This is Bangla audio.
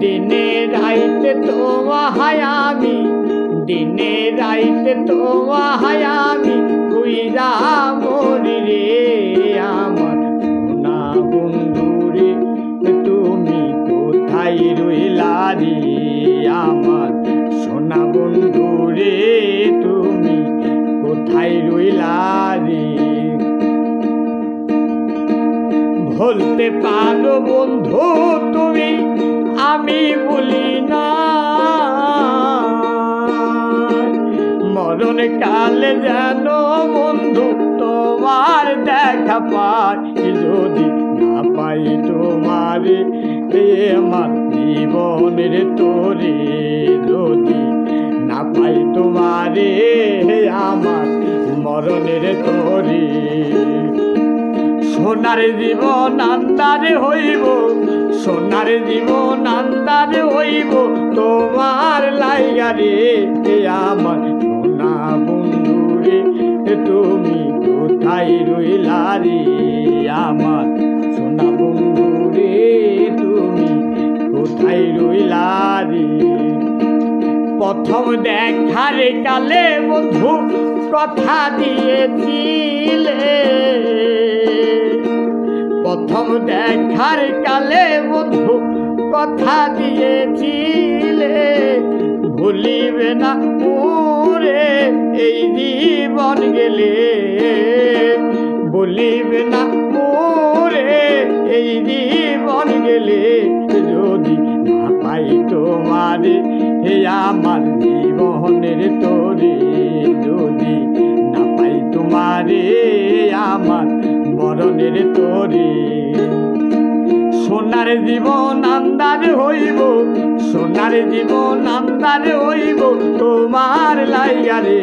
দিনে রাইতে তোমায় আমি, দিনে রাইতে তোমায় আমি কইরা মরি রে আমার সোনা বন্ধু রে, তুমি কোথায় রইলা রে আমার সোনা বন্ধু রে, তুমি কোথায় রইলা রে। বলতে পারো বন্ধু তুমি আমি বলি না, মরণ কালে যেন বন্ধু তোমার দেখা পাই, যদি না পাই তোমারে আমার জীবনের তোরে, যদি না পাই তোমারে আমার মরণের তোরে। সোনার জীবন আন্দারে হইব, সোনার জীবন আন্দারে হইব তোমার লাইগা রে আমার সোনা বন্ধু রে, তুমি কোথায় রইলা রে আমার সোনা বন্ধু রে, তুমি কোথায় রইলা রে। প্রথম দেখার কালে বন্ধু কথা দিয়েছিলে, প্রথম দেখার কালে বন্ধু কথা দিয়েছিলে, ভুলিবে না পুরে এই জীবন গেলে, ভুলিবে না পুরে এই জীবন গেলে, যদি না পাই তোমারে হে আমার জীবনের তোরে, যদি না পাই তোমারে আমার মরণের তোরে। সোনার জীবন আন্দারে হইব, সোনার জীবন আন্দারে হইব তোমার লাইগা রে